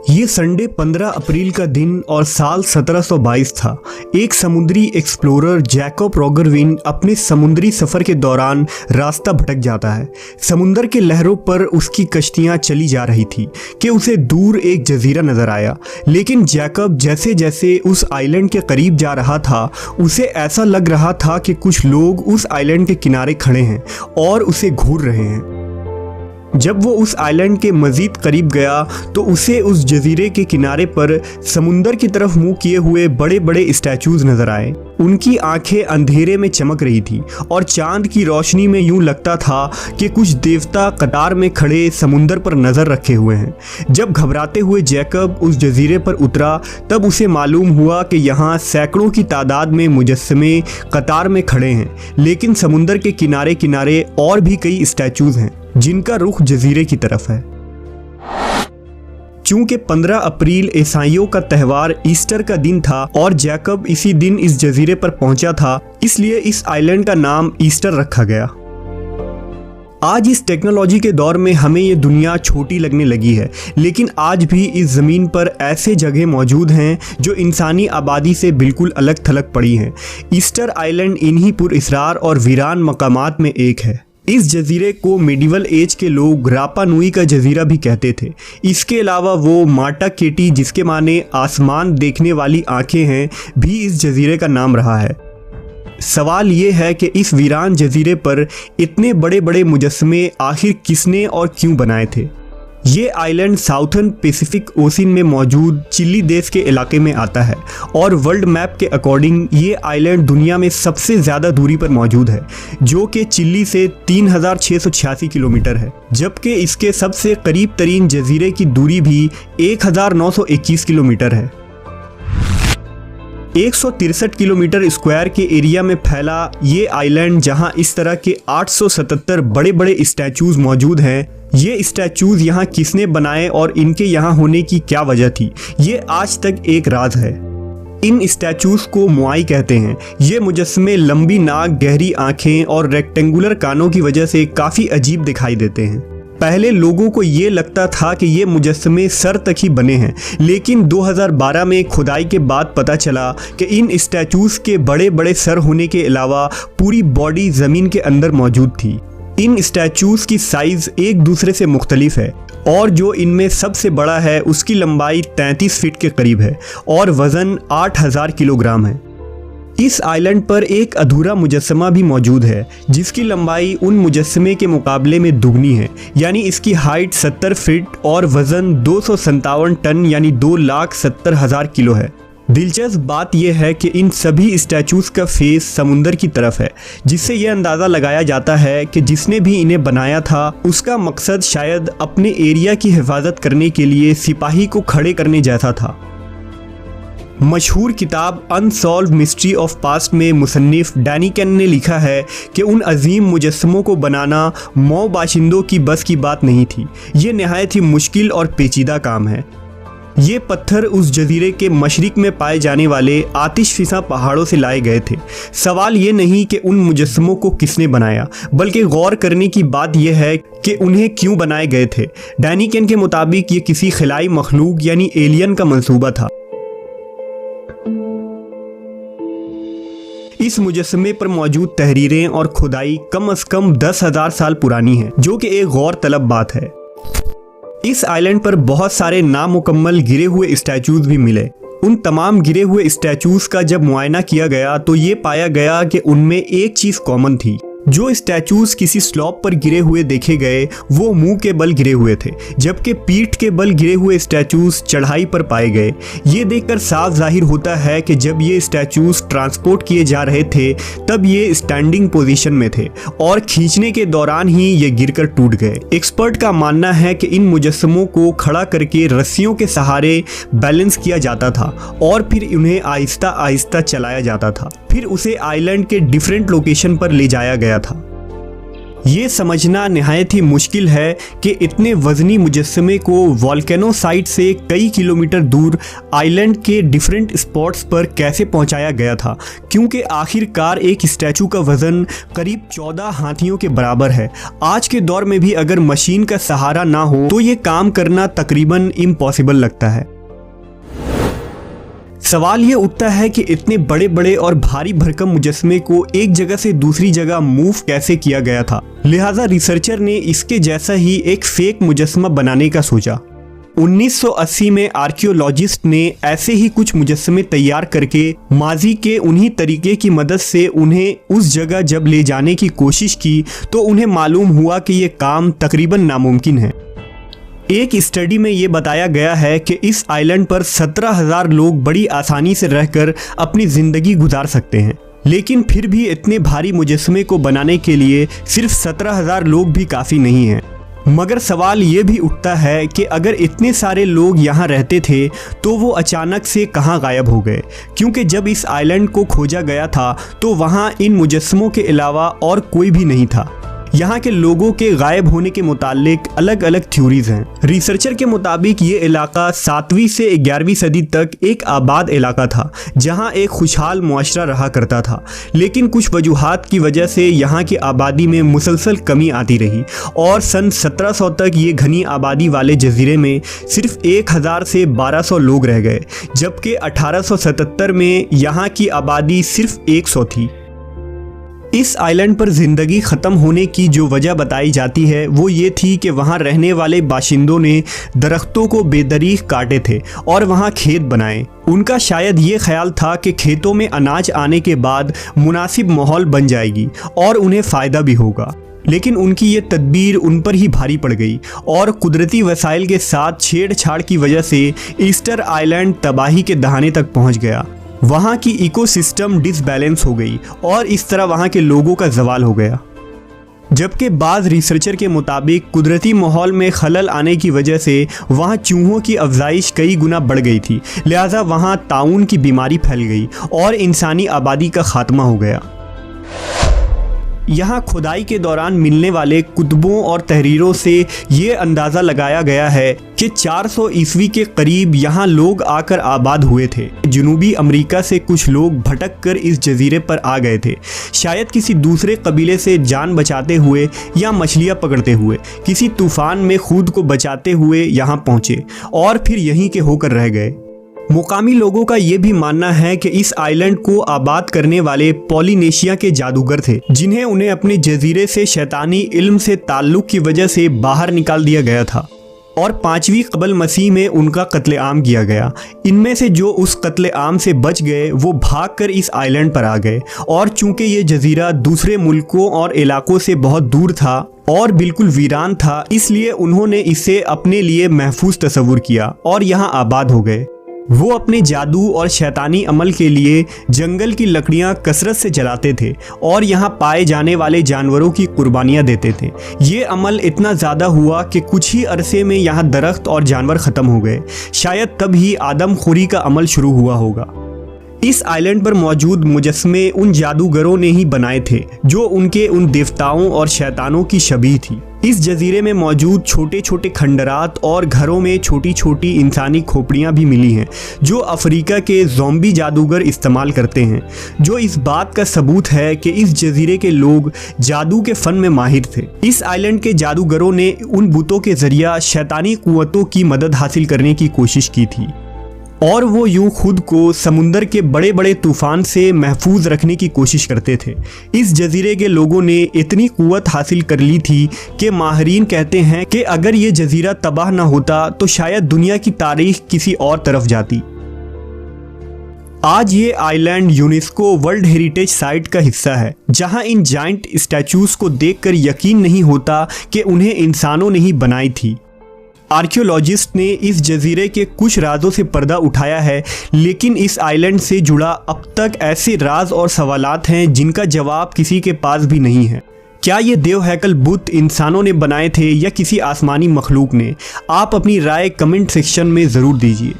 ये संडे 15 अप्रैल का दिन और साल 1722 था। एक समुद्री एक्सप्लोरर जैकब रॉगरविन अपने समुद्री सफ़र के दौरान रास्ता भटक जाता है। समुद्र के लहरों पर उसकी कश्तियां चली जा रही थी कि उसे दूर एक जजीरा नज़र आया। लेकिन जैकब जैसे जैसे उस आइलैंड के करीब जा रहा था, उसे ऐसा लग रहा था कि कुछ लोग उस आइलैंड के किनारे खड़े हैं और उसे घूर रहे हैं। जब वो उस आइलैंड के मज़ीद करीब गया तो उसे उस जजीरे के किनारे पर समुंदर की तरफ मुंह किए हुए बड़े बड़े स्टैचूज नजर आए। उनकी आंखें अंधेरे में चमक रही थी और चांद की रोशनी में यूं लगता था कि कुछ देवता कतार में खड़े समुंदर पर नज़र रखे हुए हैं। जब घबराते हुए जैकब उस जजीरे पर उतरा तब उसे मालूम हुआ कि यहाँ सैकड़ों की तादाद में मुजस्समे कतार में खड़े हैं, लेकिन समुंदर के किनारे किनारे और भी कई स्टैचूज हैं जिनका रुख जजीरे की तरफ है। चूंकि 15 अप्रैल ईसाइयों का त्यौहार ईस्टर का दिन था और जैकब इसी दिन इस जजीरे पर पहुंचा था, इसलिए इस आइलैंड का नाम ईस्टर रखा गया। आज इस टेक्नोलॉजी के दौर में हमें ये दुनिया छोटी लगने लगी है, लेकिन आज भी इस ज़मीन पर ऐसे जगह मौजूद हैं जो इंसानी आबादी से बिल्कुल अलग थलग पड़ी हैं। ईस्टर आइलैंड इन्हीं पुरअसरार और वीरान मकामात में एक है। इस जजीरे को मिडिवल एज के लोग रापा नुई का जजीरा भी कहते थे। इसके अलावा वो माटा केटी, जिसके माने आसमान देखने वाली आंखें हैं, भी इस जजीरे का नाम रहा है। सवाल ये है कि इस वीरान जजीरे पर इतने बड़े बड़े मुजस्समे आखिर किसने और क्यों बनाए थे। ये आइलैंड साउथर्न पैसिफिक ओशन में मौजूद चिली देश के इलाके में आता है और वर्ल्ड मैप के अकॉर्डिंग ये आइलैंड दुनिया में सबसे ज़्यादा दूरी पर मौजूद है, जो कि चिली से 3686 किलोमीटर है, जबकि इसके सबसे करीब तरीन जजीरे की दूरी भी 1921 किलोमीटर है। 163 किलोमीटर स्क्वायर के एरिया में फैला ये आइलैंड, जहां इस तरह के 877 बड़े बड़े स्टैचूज मौजूद हैं। ये स्टैचूज यहाँ किसने बनाए और इनके यहाँ होने की क्या वजह थी, ये आज तक एक राज है। इन स्टैचूज को मुआई कहते हैं। ये मुजस्समे लंबी नाक, गहरी आंखें और रेक्टेंगुलर कानों की वजह से काफ़ी अजीब दिखाई देते हैं। पहले लोगों को ये लगता था कि ये मुजस्समे सर तक ही बने हैं, लेकिन 2012 में खुदाई के बाद पता चला कि इन स्टैचूज के बड़े बड़े सर होने के अलावा पूरी बॉडी ज़मीन के अंदर मौजूद थी। इन स्टैचूज की साइज़ एक दूसरे से मुख्तलिफ है और जो इनमें सबसे बड़ा है उसकी लंबाई 33 फीट के करीब है और वज़न 8000 किलोग्राम है। इस आइलैंड पर एक अधूरा मुजस्समा भी मौजूद है जिसकी लंबाई उन मुजस्समे के मुकाबले में दुगनी है, यानी इसकी हाइट 70 फीट और वज़न 257 टन यानी 2,70,000 किलो है। दिलचस्प बात यह है कि इन सभी स्टैचूज का फेस समुंदर की तरफ है, जिससे यह अंदाज़ा लगाया जाता है कि जिसने भी इन्हें बनाया था उसका मकसद शायद अपने एरिया की हिफाजत करने के लिए सिपाही को खड़े करने जैसा था। मशहूर किताब अनसॉल्व्ड मिस्ट्री ऑफ पास्ट में मुसन्निफ डैनी कैन ने लिखा है कि उन अजीम मुजस्समों को बनाना मौ बाशिंदों की बस की बात नहीं थी। ये नहायत ही मुश्किल और पेचीदा काम है। ये पत्थर उस जजीरे के मशरिक में पाए जाने वाले आतिशफिशा पहाड़ों से लाए गए थे। सवाल ये नहीं कि उन मुजस्समों को किसने बनाया, बल्कि गौर करने की बात यह है कि उन्हें क्यों बनाए गए थे। डैनी कैन के मुताबिक ये किसी खिलाई मखलूक यानी एलियन का मंसूबा था। इस मुजस्समे पर मौजूद तहरीरें और खुदाई कम से कम 10,000 साल पुरानी है, जो कि एक गौर तलब बात है। इस आइलैंड पर बहुत सारे नामुकम्मल गिरे हुए स्टैचूज भी मिले। उन तमाम गिरे हुए स्टैचूज का जब मुआयना किया गया तो ये पाया गया कि उनमें एक चीज़ कॉमन थी। जो स्टैचूज किसी स्लॉप पर गिरे हुए देखे गए वो मुंह के बल गिरे हुए थे, जबकि पीठ के बल गिरे हुए स्टैचूज चढ़ाई पर पाए गए। ये देखकर साफ जाहिर होता है कि जब ये स्टैचूज ट्रांसपोर्ट किए जा रहे थे तब ये स्टैंडिंग पोजीशन में थे और खींचने के दौरान ही ये गिरकर टूट गए। एक्सपर्ट का मानना है कि इन मुजस्समों को खड़ा करके रस्सियों के सहारे बैलेंस किया जाता था और फिर उन्हें आहिस्ता आहिस्ता चलाया जाता था। फिर उसे आइलैंड के डिफरेंट लोकेशन पर ले जाया गया था। ये समझना निहायत ही मुश्किल है कि इतने वजनी मुजस्समे को वोल्केनो साइट से कई किलोमीटर दूर आइलैंड के डिफरेंट स्पॉट्स पर कैसे पहुंचाया गया था, क्योंकि आखिरकार एक स्टैचू का वजन करीब 14 हाथियों के बराबर है। आज के दौर में भी अगर मशीन का सहारा ना हो तो ये काम करना तकरीबन इम्पॉसिबल लगता है। सवाल ये उठता है कि इतने बड़े बड़े और भारी भरकम मुजस्समे को एक जगह से दूसरी जगह मूव कैसे किया गया था। लिहाजा रिसर्चर ने इसके जैसा ही एक फेक मुजस्समा बनाने का सोचा। 1980 में आर्कियोलॉजिस्ट ने ऐसे ही कुछ मुजस्समे तैयार करके माजी के उन्हीं तरीके की मदद से उन्हें उस जगह जब ले जाने की कोशिश की तो उन्हें मालूम हुआ कि ये काम तकरीबन नामुमकिन है। एक स्टडी में ये बताया गया है कि इस आइलैंड पर 17,000 लोग बड़ी आसानी से रहकर अपनी ज़िंदगी गुजार सकते हैं, लेकिन फिर भी इतने भारी मुजस्समे को बनाने के लिए सिर्फ 17,000 लोग भी काफ़ी नहीं हैं। मगर सवाल ये भी उठता है कि अगर इतने सारे लोग यहाँ रहते थे तो वो अचानक से कहाँ गायब हो गए, क्योंकि जब इस आइलैंड को खोजा गया था तो वहाँ इन मुजस्समों के अलावा और कोई भी नहीं था। यहाँ के लोगों के गायब होने के मुतालिक अलग अलग थ्योरीज हैं। रिसर्चर के मुताबिक ये इलाका 7वीं से 11वीं सदी तक एक आबाद इलाका था, जहाँ एक खुशहाल मुआशरा रहा करता था, लेकिन कुछ वजूहात की वजह से यहाँ की आबादी में मुसलसल कमी आती रही और सन 1700 तक ये घनी आबादी वाले जजीरे में सिर्फ 1000 से 1200 लोग रह गए, जबकि 1877 में यहाँ की आबादी सिर्फ 100 थी। इस आइलैंड पर ज़िंदगी ख़त्म होने की जो वजह बताई जाती है वो ये थी कि वहाँ रहने वाले बाशिंदों ने दरख्तों को बेदरीग काटे थे और वहाँ खेत बनाए। उनका शायद ये ख्याल था कि खेतों में अनाज आने के बाद मुनासिब माहौल बन जाएगी और उन्हें फ़ायदा भी होगा, लेकिन उनकी ये तदबीर उन पर ही भारी पड़ गई और कुदरती वसाइल के साथ छेड़छाड़ की वजह से ईस्टर आइलैंड तबाही के दहाने तक पहुँच गया। वहाँ की इकोसिस्टम डिसबैलेंस हो गई और इस तरह वहाँ के लोगों का जवाल हो गया। जबकि बाज़ रिसर्चर के मुताबिक कुदरती माहौल में खलल आने की वजह से वहाँ चूहों की अफजाइश कई गुना बढ़ गई थी, लिहाजा वहाँ ताउन की बीमारी फैल गई और इंसानी आबादी का खात्मा हो गया। यहाँ खुदाई के दौरान मिलने वाले कुतुबों और तहरीरों से ये अंदाज़ा लगाया गया है कि 400 ईस्वी के करीब यहाँ लोग आकर आबाद हुए थे। जनूबी अमेरिका से कुछ लोग भटक कर इस जजीरे पर आ गए थे, शायद किसी दूसरे कबीले से जान बचाते हुए या मछलियाँ पकड़ते हुए, किसी तूफ़ान में खुद को बचाते हुए यहाँ पहुँचे और फिर यहीं के होकर रह गए। मुकामी लोगों का ये भी मानना है कि इस आइलैंड को आबाद करने वाले पॉलिनेशिया के जादूगर थे, जिन्हें उन्हें अपने जजीरे से शैतानी इल्म से ताल्लुक़ की वजह से बाहर निकाल दिया गया था और 5वीं क़बल मसीह में उनका कत्लेआम किया गया। इनमें से जो उस कत्लेआम से बच गए वो भागकर इस आइलैंड पर आ गए और चूंकि ये जजीरा दूसरे मुल्कों और इलाकों से बहुत दूर था और बिल्कुल वीरान था, इसलिए उन्होंने इसे अपने लिए महफूज तस्वुर किया और यहाँ आबाद हो गए। वो अपने जादू और शैतानी अमल के लिए जंगल की लकड़ियां कसरत से जलाते थे और यहाँ पाए जाने वाले जानवरों की कुर्बानियां देते थे। ये अमल इतना ज़्यादा हुआ कि कुछ ही अरसे में यहाँ दरख्त और जानवर ख़त्म हो गए। शायद तब ही आदमखोरी का अमल शुरू हुआ होगा। इस आइलैंड पर मौजूद मुजस्समे उन जादूगरों ने ही बनाए थे जो उनके उन देवताओं और शैतानों की शबीह थी। इस जजीरे में मौजूद छोटे छोटे खंडरात और घरों में छोटी छोटी इंसानी खोपड़ियाँ भी मिली हैं जो अफ्रीका के ज़ॉम्बी जादूगर इस्तेमाल करते हैं, जो इस बात का सबूत है कि इस जजीरे के लोग जादू के फ़न में माहिर थे। इस आइलैंड के जादूगरों ने उन बुतों के ज़रिया शैतानी कुव्वतों की मदद हासिल करने की कोशिश की थी और वो यूं खुद को समुंदर के बड़े बड़े तूफ़ान से महफूज रखने की कोशिश करते थे। इस जजीरे के लोगों ने इतनी कुव्वत हासिल कर ली थी कि माहिरीन कहते हैं कि अगर ये जजीरा तबाह ना होता तो शायद दुनिया की तारीख किसी और तरफ जाती। आज ये island UNESCO world heritage site का हिस्सा है, जहां इन जाइंट स्टैचूज़ को देखकर यकीन नहीं होता कि उन्हें इंसानों ने ही बनाई थी। आर्कियोलॉजिस्ट ने इस जजीरे के कुछ राजों से पर्दा उठाया है, लेकिन इस आइलैंड से जुड़ा अब तक ऐसे राज और सवालात हैं जिनका जवाब किसी के पास भी नहीं है। क्या ये देव हैकल बुत इंसानों ने बनाए थे या किसी आसमानी मखलूक ने? आप अपनी राय कमेंट सेक्शन में ज़रूर दीजिए।